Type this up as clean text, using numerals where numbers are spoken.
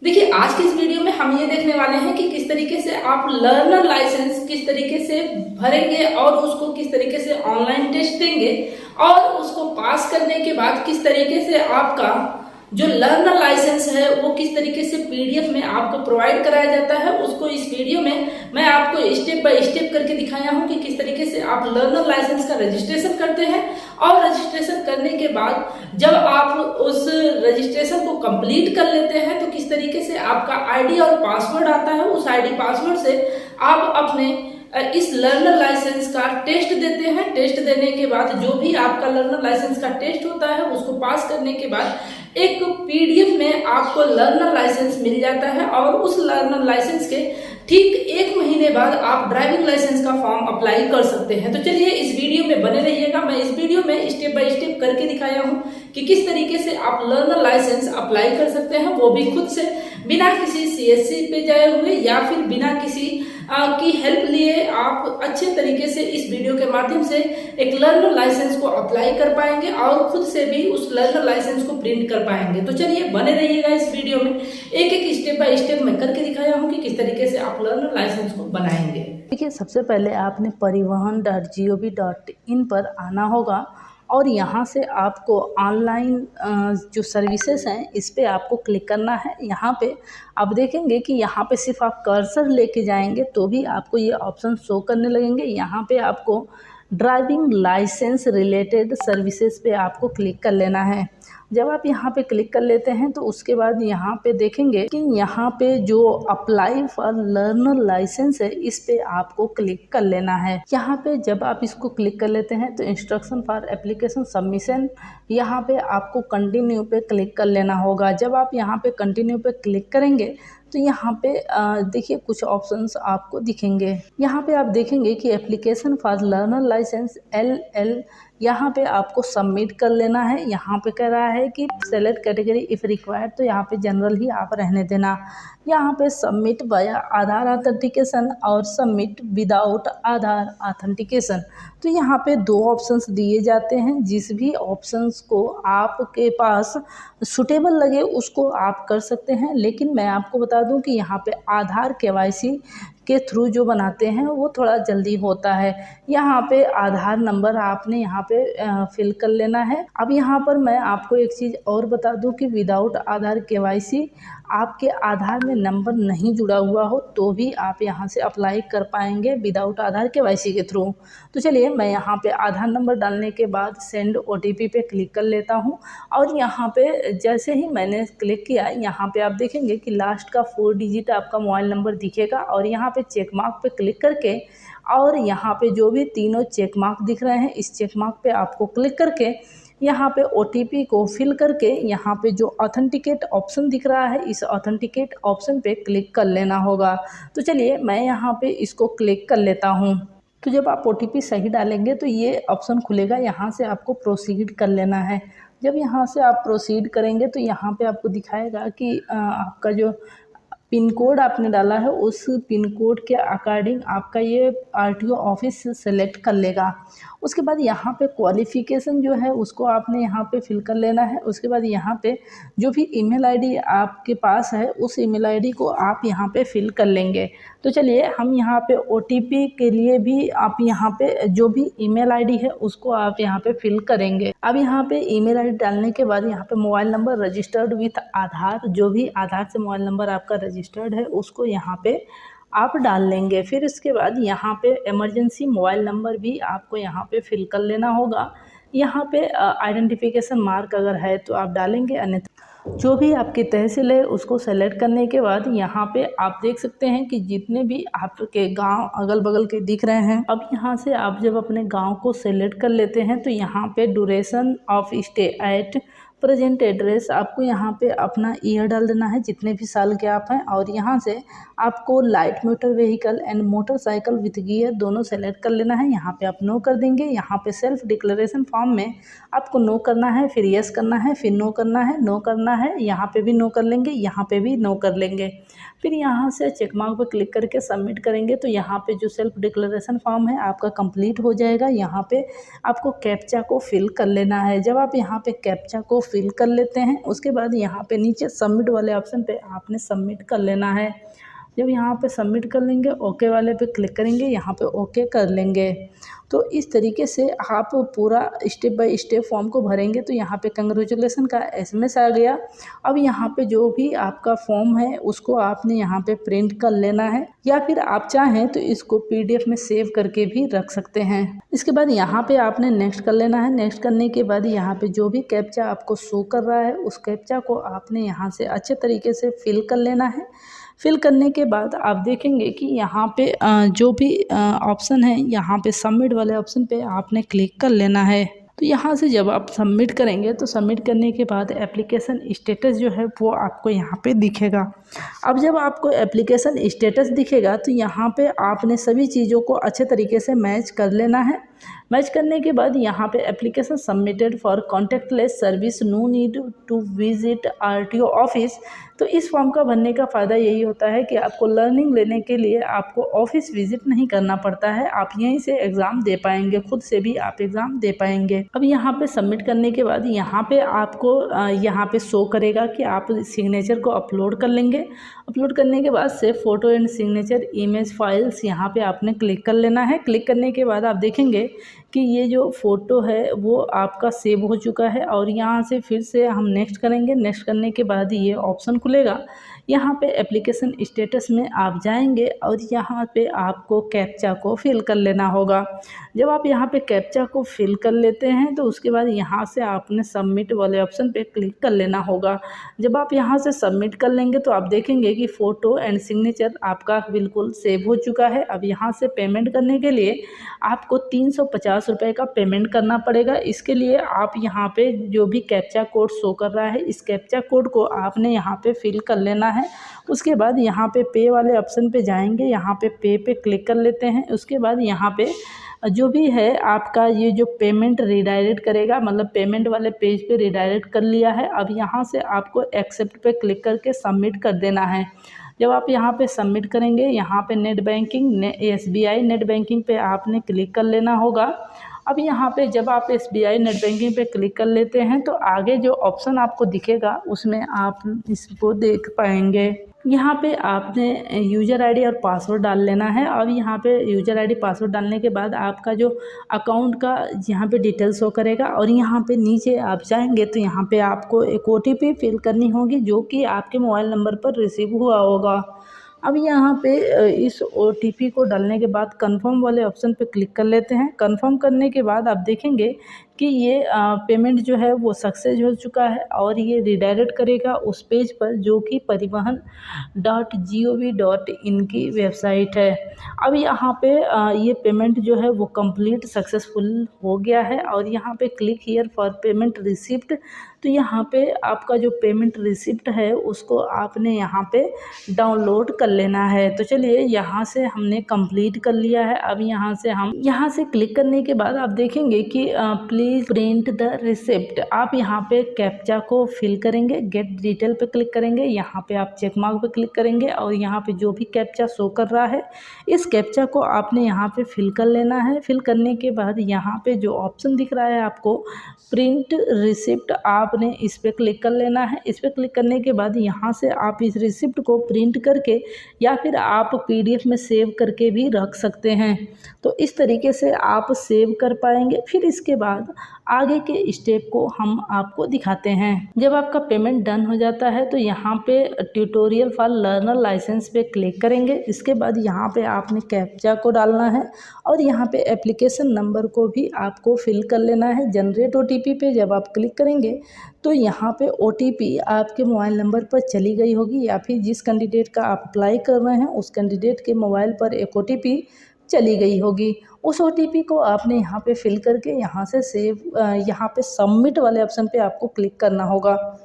देखिए, आज की इस वीडियो में हम ये देखने वाले हैं कि किस तरीके से आप लर्नर लाइसेंस किस तरीके से भरेंगे और उसको किस तरीके से ऑनलाइन टेस्ट देंगे और उसको पास करने के बाद किस तरीके से आपका जो लर्नर लाइसेंस है वो किस तरीके से पीडीएफ में आपको प्रोवाइड कराया जाता है। उसको इस वीडियो में मैं आपको स्टेप बाय स्टेप करके दिखाया हूँ कि किस तरीके से आप लर्नर लाइसेंस का रजिस्ट्रेशन करते हैं और रजिस्ट्रेशन करने के बाद जब आप उस रजिस्ट्रेशन को कंप्लीट कर लेते हैं तो किस तरीके से आपका आईडी और पासवर्ड आता है। उस आईडी पासवर्ड से आप अपने इस लर्नर लाइसेंस का टेस्ट देते हैं। टेस्ट देने के बाद जो भी आपका लर्नर लाइसेंस का टेस्ट होता है उसको पास करने के बाद एक पीडीएफ में आपको लर्नर लाइसेंस मिल जाता है और उस लर्नर लाइसेंस के ठीक 1 महीने बाद आप ड्राइविंग लाइसेंस का फॉर्म अप्लाई कर सकते हैं। तो चलिए इस वीडियो में बने रहिएगा। मैं इस वीडियो में स्टेप बाय स्टेप करके दिखाया हूँ कि किस तरीके से आप लर्नर लाइसेंस अप्लाई कर सकते हैं, वो भी खुद से, बिना किसी सीएससी पे जाए हुए या फिर बिना किसी की हेल्प लिए आप अच्छे तरीके से इस वीडियो के माध्यम से एक लर्नर लाइसेंस को अप्लाई कर पाएंगे और खुद से भी उस लर्नर लाइसेंस को प्रिंट कर पाएंगे। तो चलिए बने रहिएगा इस वीडियो में। एक एक स्टेप बाय स्टेप मैं करके दिखाया हूँ कि किस तरीके से आप लर्नर लाइसेंस को बनाएंगे। देखिए, सबसे पहले आपने परिवहन.gov.in पर आना होगा और यहाँ से आपको ऑनलाइन जो सर्विसेज हैं इस पे आपको क्लिक करना है। यहाँ पे आप देखेंगे कि यहाँ पे सिर्फ आप कर्सर लेके जाएंगे तो भी आपको ये ऑप्शन शो करने लगेंगे। यहाँ पे आपको ड्राइविंग लाइसेंस रिलेटेड सर्विसेज पे आपको क्लिक कर लेना है। जब आप यहाँ पे क्लिक कर लेते हैं तो उसके बाद यहाँ पे देखेंगे कि यहाँ पे जो अप्लाई फॉर लर्नर लाइसेंस है इस पे आपको क्लिक कर लेना है। यहाँ पे जब आप इसको क्लिक कर लेते हैं तो इंस्ट्रक्शन फॉर एप्लीकेशन सबमिशन, यहाँ पे आपको कंटिन्यू पे क्लिक कर लेना होगा। जब आप यहाँ पे कंटिन्यू पे क्लिक करेंगे तो यहाँ पे देखिए कुछ ऑप्शंस आपको दिखेंगे। यहाँ पे आप देखेंगे कि application for learner licence LL, यहाँ पे आपको सबमिट कर लेना है। यहाँ पे कह रहा है कि सेलेक्ट कैटेगरी इफ़ रिक्वायर्ड, तो यहाँ पे जनरल ही आप रहने देना। यहाँ पे सबमिट बाया आधार ऑथेंटिकेशन और सबमिट विदाउट आधार ऑथेंटिकेशन, तो यहाँ पे 2 ऑप्शंस दिए जाते हैं। जिस भी ऑप्शंस को आपके पास सुटेबल लगे उसको आप कर सकते हैं, लेकिन मैं आपको बता दूं कि यहाँ पे आधार KYC के थ्रू जो बनाते हैं वो थोड़ा जल्दी होता है। यहाँ पे आधार नंबर आपने यहाँ पे फिल कर लेना है। अब यहाँ पर मैं आपको एक चीज़ और बता दूं कि विदाउट आधार KYC आपके आधार में नंबर नहीं जुड़ा हुआ हो तो भी आप यहाँ से अप्लाई कर पाएंगे विदाउट आधार KYC के थ्रू। तो चलिए मैं यहाँ पे आधार नंबर डालने के बाद सेंड OTP पे क्लिक कर लेता हूँ और यहाँ पे जैसे ही मैंने क्लिक किया यहाँ पे आप देखेंगे कि लास्ट का 4 डिजिट आपका मोबाइल नंबर दिखेगा और यहाँ पे चेक मार्क पे क्लिक करके और यहाँ पे जो भी तीनों चेक मार्क दिख रहे हैं इस चेक मार्क पे आपको क्लिक करके यहाँ पे OTP को फिल करके यहाँ पे जो ऑथेंटिकेट ऑप्शन दिख रहा है इस ऑथेंटिकेट ऑप्शन पे क्लिक कर लेना होगा। तो चलिए मैं यहाँ पे इसको क्लिक कर लेता हूँ। तो जब आप OTP सही डालेंगे तो ये ऑप्शन खुलेगा, यहाँ से आपको प्रोसीड कर लेना है। जब यहाँ से आप प्रोसीड करेंगे तो यहाँ पे आपको दिखाएगा कि आपका जो पिन कोड आपने डाला है उस पिन कोड के अकॉर्डिंग आपका ये RTO ऑफिस सेलेक्ट कर लेगा। उसके बाद यहाँ पे क्वालिफ़िकेशन जो है उसको आपने यहाँ पे फिल कर लेना है। उसके बाद यहाँ पे जो भी ईमेल आईडी आपके पास है उस ईमेल आईडी को आप यहाँ पे फिल कर लेंगे। तो चलिए हम यहाँ पे OTP के लिए भी आप यहाँ पे जो भी ईमेल आईडी है उसको आप यहाँ पे फिल करेंगे। अब यहाँ पे ईमेल आईडी डालने के बाद यहाँ पे मोबाइल नंबर रजिस्टर्ड विथ आधार, जो भी आधार से मोबाइल नंबर आपका रजिस्टर्ड है उसको यहाँ पे आप डाल लेंगे। फिर इसके बाद यहाँ पे इमरजेंसी मोबाइल नंबर भी आपको यहाँ पे फिल कर लेना होगा। यहाँ पे आइडेंटिफिकेशन मार्क अगर है तो आप डालेंगे, अन्यथा जो भी आपकी तहसील है उसको सेलेक्ट करने के बाद यहाँ पे आप देख सकते हैं कि जितने भी आपके गांव अगल बगल के दिख रहे हैं। अब यहाँ से आप जब अपने गांव को सेलेक्ट कर लेते हैं तो यहाँ पे duration of stay at present address आपको यहाँ पे अपना ईयर डाल देना है, जितने भी साल के आप हैं, और यहाँ से आपको light motor vehicle and motorcycle with gear दोनों सेलेक्ट कर लेना है। यहाँ पे आप नो कर देंगे। यहाँ पे सेल्फ डिक्लेरेशन फॉर्म में आपको नो करना है, फिर यस करना है, फिर नो करना है, नो करना है, यहाँ पे भी नो कर लेंगे, यहाँ पे भी नो कर लेंगे। फिर यहाँ से चेक मार्क पर क्लिक करके सबमिट करेंगे तो यहाँ पे जो सेल्फ डिक्लेरेशन फॉर्म है आपका कंप्लीट हो जाएगा। यहाँ पे आपको कैप्चा को फिल कर लेना है। जब आप यहाँ पे कैप्चा को फिल कर लेते हैं। उसके बाद यहाँ पे नीचे सबमिट वाले ऑप्शन पे आपने सबमिट कर लेना है। जब यहाँ पे सबमिट कर लेंगे, ओके वाले पे क्लिक करेंगे, यहाँ पे ओके कर लेंगे। तो इस तरीके से आप पूरा स्टेप बाय स्टेप फॉर्म को भरेंगे। तो यहाँ पे कंग्रेचुलेसन का एसएमएस आ गया। अब यहाँ पे जो भी आपका फॉर्म है उसको आपने यहाँ पे प्रिंट कर लेना है, या फिर आप चाहें तो इसको पीडीएफ में सेव करके भी रख सकते हैं। इसके बाद यहाँ पे आपने नेक्स्ट कर लेना है। नेक्स्ट करने के बाद यहाँ पे जो भी कैप्चा आपको शो कर रहा है उस कैप्चा को आपने यहाँ से अच्छे तरीके से फिल कर लेना है। फिल करने के बाद आप देखेंगे कि यहाँ पे जो भी ऑप्शन है, यहाँ पे सबमिट वाले ऑप्शन पे आपने क्लिक कर लेना है। तो यहाँ से जब आप सबमिट करेंगे तो सबमिट करने के बाद एप्लीकेशन स्टेटस जो है वो आपको यहाँ पे दिखेगा। अब जब आपको एप्लीकेशन स्टेटस दिखेगा तो यहाँ पे आपने सभी चीज़ों को अच्छे तरीके से मैच कर लेना है। मैच करने के बाद यहाँ पे application submitted for contactless service, no need to visit RTO office. तो इस फॉर्म का भरने का फ़ायदा यही होता है कि आपको लर्निंग लेने के लिए आपको ऑफिस विजिट नहीं करना पड़ता है। आप यहीं से एग्ज़ाम दे पाएंगे, खुद से भी आप एग्ज़ाम दे पाएंगे। अब यहाँ पे सबमिट करने के बाद यहाँ पे आपको यहाँ पे शो करेगा कि आप सिग्नेचर को अपलोड कर लेंगे। अपलोड करने के बाद save photo and signature image files, यहाँ पे आपने क्लिक कर लेना है। क्लिक करने के बाद आप देखेंगे कि ये जो फ़ोटो है वो आपका सेव हो चुका है। और यहाँ से फिर से हम नेक्स्ट करेंगे। नेक्स्ट करने के बाद ये ऑप्शन खुलेगा। यहाँ पे एप्लीकेशन स्टेटस में आप जाएंगे और यहाँ पे आपको कैप्चा को फिल कर लेना होगा। जब आप यहाँ पे कैप्चा को फिल कर लेते हैं तो उसके बाद यहाँ से आपने सबमिट वाले ऑप्शन पे क्लिक कर लेना होगा। जब आप यहाँ से सबमिट कर लेंगे तो आप देखेंगे कि फ़ोटो एंड सिग्नेचर आपका बिल्कुल सेव हो चुका है। अब यहाँ से पेमेंट करने के लिए आपको 350 रुपये का पेमेंट करना पड़ेगा। इसके लिए आप यहाँ पे जो भी कैप्चा कोड शो कर रहा है इस कैप्चा कोड को आपने यहाँ पे फिल कर लेना है। उसके बाद यहाँ पे वाले ऑप्शन पे जाएंगे, यहाँ पे क्लिक कर लेते हैं। उसके बाद यहाँ पे जो भी है आपका ये जो पेमेंट रिडायरेक्ट करेगा, मतलब पेमेंट वाले पेज पे रिडायरेक्ट कर लिया है। अब यहाँ से आपको एक्सेप्ट पे क्लिक करके सबमिट कर देना है। जब आप यहाँ पे सबमिट करेंगे, यहाँ पे net banking SBI net banking पे आपने क्लिक कर लेना होगा। अब यहाँ पे जब आप SBI नेट बैंकिंग पे क्लिक कर लेते हैं तो आगे जो ऑप्शन आपको दिखेगा उसमें आप इसको देख पाएंगे। यहाँ पे आपने यूज़र आईडी और पासवर्ड डाल लेना है। अब यहाँ पे यूज़र आईडी पासवर्ड डालने के बाद आपका जो अकाउंट का यहाँ पे डिटेल्स शो करेगा और यहाँ पे नीचे आप जाएंगे तो यहाँ पे आपको एक OTP फिल करनी होगी जो कि आपके मोबाइल नंबर पर रिसीव हुआ होगा। अब यहाँ पे इस OTP को डालने के बाद कंफर्म वाले ऑप्शन पे क्लिक कर लेते हैं। कंफर्म करने के बाद आप देखेंगे कि ये पेमेंट जो है वो सक्सेस हो चुका है और ये रिडायरेक्ट करेगा उस पेज पर जो कि परिवहन.gov.in की वेबसाइट है। अब यहाँ पे ये पेमेंट जो है वो कंप्लीट सक्सेसफुल हो गया है और यहाँ पे click here for payment receipt. तो यहाँ पे आपका जो पेमेंट रिसिप्ट है उसको आपने यहाँ पे डाउनलोड कर लेना है। तो चलिए यहाँ से हमने कंप्लीट कर लिया है। अब यहाँ से क्लिक करने के बाद आप देखेंगे कि प्लीज़ प्रिंट द रिसिप्ट। आप यहाँ पे कैप्चा को फिल करेंगे, गेट डिटेल पे क्लिक करेंगे, यहाँ पे आप चेक मार्क पे क्लिक करेंगे और यहाँ पे जो भी कैप्चा शो कर रहा है इस कैप्चा को आपने यहाँ पे फिल कर लेना है। फिल करने के बाद यहाँ पे जो ऑप्शन दिख रहा है आपको प्रिंट रिसिप्ट, आपने इस पर क्लिक कर लेना है। इस पर क्लिक करने के बाद यहाँ से आप इस रिसिप्ट को प्रिंट करके या फिर आप PDF में सेव करके भी रख सकते हैं। तो इस तरीके से आप सेव कर पाएंगे। फिर इसके बाद आगे के स्टेप को हम आपको दिखाते हैं। जब आपका पेमेंट डन हो जाता है तो यहाँ पे ट्यूटोरियल फॉर लर्नर लाइसेंस पे क्लिक करेंगे। इसके बाद यहाँ पे आपने कैप्चा को डालना है और यहाँ पे एप्लीकेशन नंबर को भी आपको फिल कर लेना है। जनरेट OTP पे जब आप क्लिक करेंगे तो यहाँ पे OTP आपके मोबाइल नंबर पर चली गई होगी या फिर जिस कैंडिडेट का आप अप्लाई कर रहे हैं उस कैंडिडेट के मोबाइल पर एक OTP चली गई होगी। उस OTP को आपने यहाँ पे फिल करके यहाँ से सेव, यहाँ पे सबमिट वाले ऑप्शन पे आपको क्लिक करना होगा।